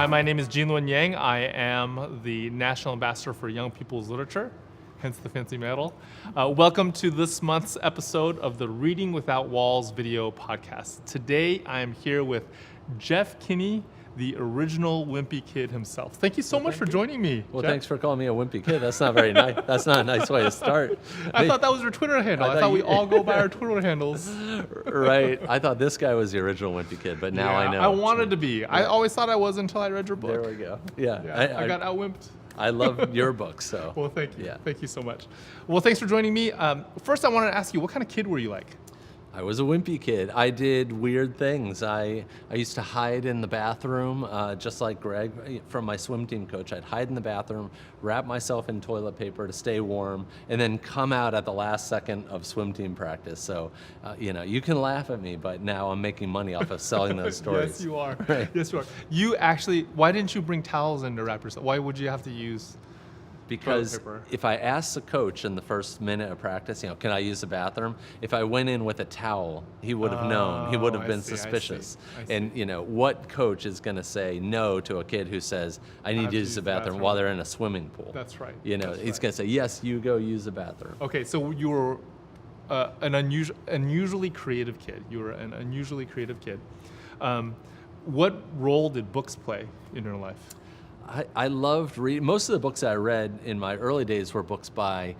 Hi, my name is Jinlun Yang. I am the National Ambassador for Young People's Literature, hence the fancy medal. Welcome to this month's episode of the Reading Without Walls video podcast. Today, I am here with Jeff Kinney, the original Wimpy Kid himself. Thank you so much for joining me. Well, Jeff. thanks for calling me a wimpy kid. That's not very nice. That's not a nice way to start. I thought that was your Twitter handle. I thought we all go by our Twitter handles. Right. I thought this guy was the original wimpy kid, but now I know. I wanted to be. I always thought I was until I read your book. There we go. Yeah. I got outwimped. I love your book, so. Well, thank you. Yeah. Thank you so much. Well, thanks for joining me. First, I wanted to ask you, what kind of kid were you like? I was a wimpy kid. I did weird things. I used to hide in the bathroom, just like Greg from my swim team coach. I'd hide in the bathroom, wrap myself in toilet paper to stay warm, and then come out at the last second of swim team practice. So, you can laugh at me, but now I'm making money off of selling those stories. Yes, you are. Right. Yes, you are. You actually, why didn't you bring towels in to wrap yourself? Why would you have to use Because toilet paper? if I asked the coach in the first minute of practice, can I use the bathroom? If I went in with a towel, he would have known. He would have been suspicious. I see. And what coach is going to say no to a kid who says, I need to use the bathroom while they're in a swimming pool? That's right. He's going to say, yes, you go use the bathroom. Okay, so you were an unusually creative kid. You were an unusually creative kid. What role did books play in your life? I loved reading. Most of the books I read in my early days were books by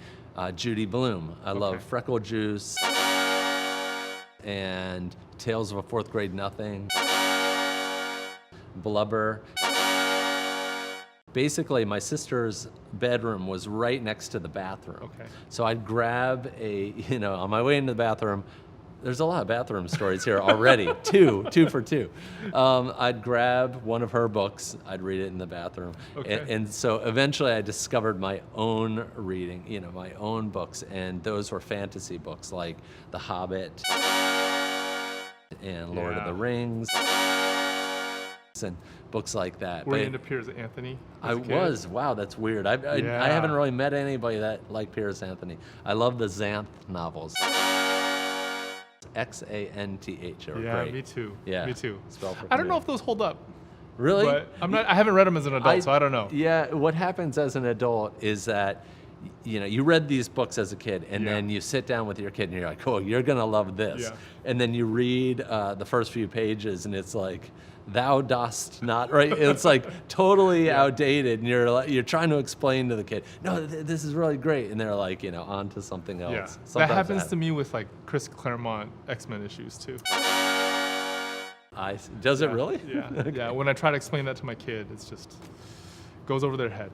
Judy Blume. I love Freckle Juice and Tales of a Fourth Grade Nothing, Blubber. Basically, my sister's bedroom was right next to the bathroom. Okay. So I'd grab on my way into the bathroom, there's a lot of bathroom stories here already. two for two. I'd grab one of her books. I'd read it in the bathroom. Okay. And so eventually I discovered my own reading, my own books. And those were fantasy books like The Hobbit and Lord of the Rings and books like that. Were you into Piers Anthony? I was. Wow, that's weird. I haven't really met anybody that liked Piers Anthony. I love the Xanth novels. Xanth. Yeah, me too. Yeah, me too. Spell for I don't know if those hold up. Really? But I haven't read them as an adult, so I don't know. Yeah, what happens as an adult is that you read these books as a kid, and then you sit down with your kid, and you're like, "Oh, you're gonna love this." Yeah. And then you read the first few pages, and it's like, "Thou dost not," right? It's like totally outdated, and you're trying to explain to the kid, "No, this is really great," and they're like, on to something else. Yeah, Sometimes that happens to me with like Chris Claremont X-Men issues too. Does it really? Yeah, Okay. yeah. When I try to explain that to my kid, it's just goes over their head.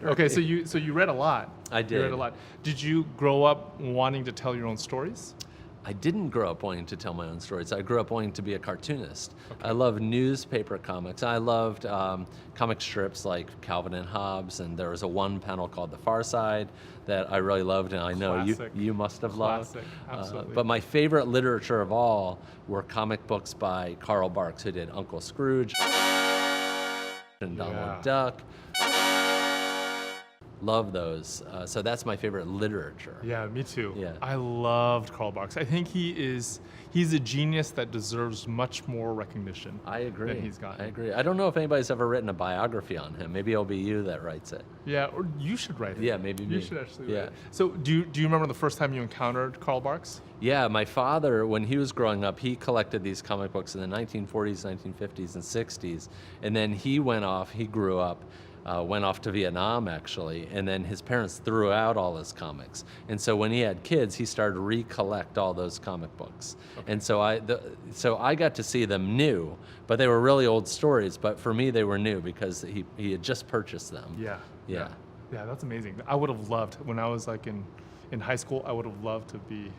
Okay, so you read a lot. I did. You read a lot. Did you grow up wanting to tell your own stories? I didn't grow up wanting to tell my own stories. I grew up wanting to be a cartoonist. I loved newspaper comics. I loved comic strips like Calvin and Hobbes, and there was a one panel called The Far Side that I really loved, and I know you must have loved. Absolutely. But my favorite literature of all were comic books by Carl Barks, who did Uncle Scrooge and Donald Duck. Love those. So that's my favorite literature. Yeah, me too. Yeah. I loved Karl Barks. I think he's a genius that deserves much more recognition. I agree. Than he's gotten. I agree. I don't know if anybody's ever written a biography on him. Maybe it'll be you that writes it. Yeah, or you should write it. Yeah, maybe me. You should actually Yeah. write it. So do you remember the first time you encountered Karl Barks? Yeah, my father, when he was growing up, he collected these comic books in the 1940s, 1950s, and 60s. And then he grew up, went off to Vietnam, actually, and then his parents threw out all his comics. And so when he had kids, he started to recollect all those comic books. Okay. And so I got to see them new, but they were really old stories. But for me, they were new because he had just purchased them. Yeah. Yeah. Yeah, that's amazing. I would have loved, when I was like in high school, I would have loved to be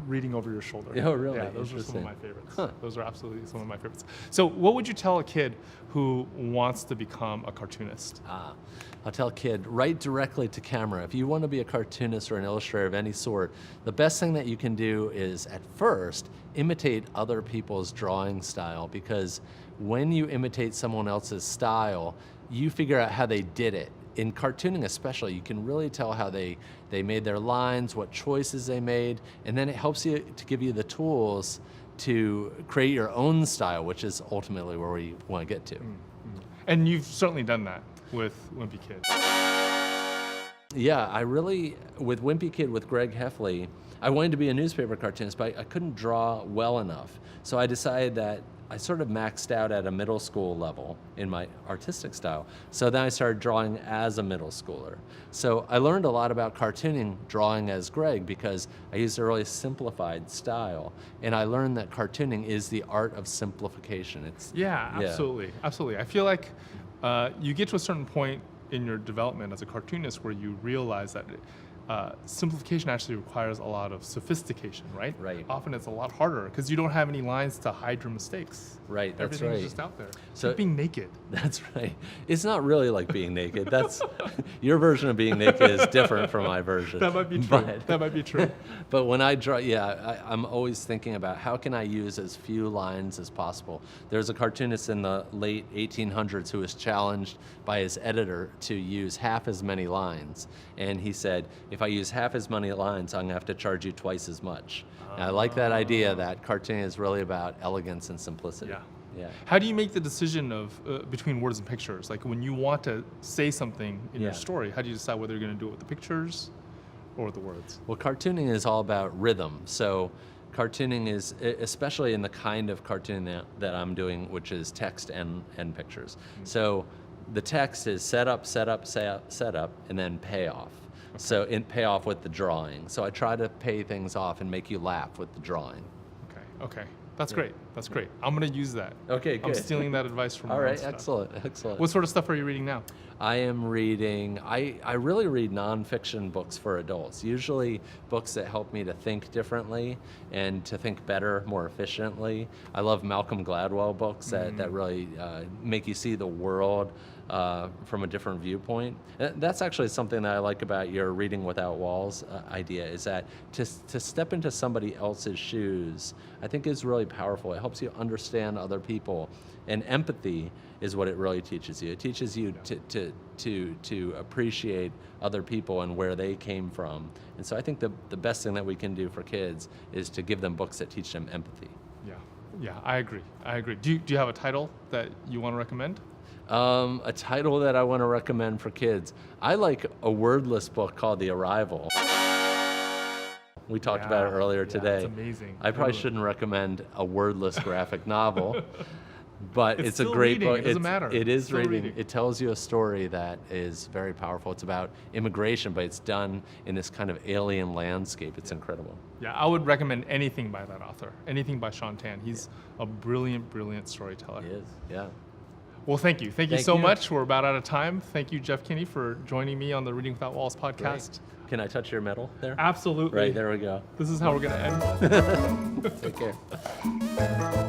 reading over your shoulder. Oh, really? Yeah, those are some of my favorites. Huh. Those are absolutely some of my favorites. So what would you tell a kid who wants to become a cartoonist? I'll tell a kid, write directly to camera. If you want to be a cartoonist or an illustrator of any sort, the best thing that you can do is, at first, imitate other people's drawing style, because when you imitate someone else's style, you figure out how they did it. In cartooning especially, you can really tell how they made their lines, what choices they made, and then it helps you to give you the tools to create your own style, which is ultimately where we want to get to. And you've certainly done that with Wimpy Kid. Yeah, with Wimpy Kid, with Greg Heffley, I wanted to be a newspaper cartoonist, but I couldn't draw well enough. So I decided that I sort of maxed out at a middle school level in my artistic style. So then I started drawing as a middle schooler. So I learned a lot about cartooning drawing as Greg because I used a really simplified style. And I learned that cartooning is the art of simplification. Yeah, absolutely. Absolutely. I feel like you get to a certain point in your development as a cartoonist where you realize that simplification actually requires a lot of sophistication, right? Right. Often it's a lot harder because you don't have any lines to hide your mistakes. Right, that's Everything's right. just out there. So- Like being naked. That's right. It's not really like being naked. That's your version of being naked is different from my version. That might be true. But, That might be true. but when I draw, I'm always thinking about how can I use as few lines as possible. There's a cartoonist in the late 1800s who was challenged by his editor to use half as many lines. And he said, if I use half as many lines, I'm going to have to charge you twice as much. And I like that idea that cartooning is really about elegance and simplicity. Yeah. Yeah. How do you make the decision of between words and pictures? Like when you want to say something in your Yeah. story, how do you decide whether you're going to do it with the pictures or with the words? Well, cartooning is all about rhythm. So cartooning is, especially in the kind of cartooning that I'm doing, which is text and pictures. So the text is set up, and then payoff. So payoff with the drawing. So I try to pay things off and make you laugh with the drawing. Okay. That's great. That's great. I'm going to use that. Okay, I'm good. stealing that advice from All my own right, stuff. excellent. What sort of stuff are you reading now? I am reading, I really read nonfiction books for adults, usually books that help me to think differently and to think better, more efficiently. I love Malcolm Gladwell books that really make you see the world from a different viewpoint. That's actually something that I like about your Reading Without Walls idea, is that to step into somebody else's shoes, I think is really powerful. It helps you understand other people. And empathy is what it really teaches you. It teaches you to appreciate other people and where they came from. And so I think the best thing that we can do for kids is to give them books that teach them empathy. Yeah, I agree. Do you have a title that you want to recommend? A title that I want to recommend for kids. I like a wordless book called The Arrival. We talked about it earlier today. It's amazing. I probably shouldn't recommend a wordless graphic novel, but It's it's a still great reading. book. It doesn't matter. It is Still reading. reading. It tells you a story that is very powerful. It's about immigration, but it's done in this kind of alien landscape. It's incredible. Yeah, I would recommend anything by that author. Anything by Sean Tan. He's a brilliant storyteller. It is, yeah. Well, thank you. Thank you Thank so you. much. We're about out of time. Thank you, Jeff Kinney, for joining me on the Reading Without Walls podcast. Great. Can I touch your medal there? Absolutely. Right, there we go. This is how we're going to end. Take care.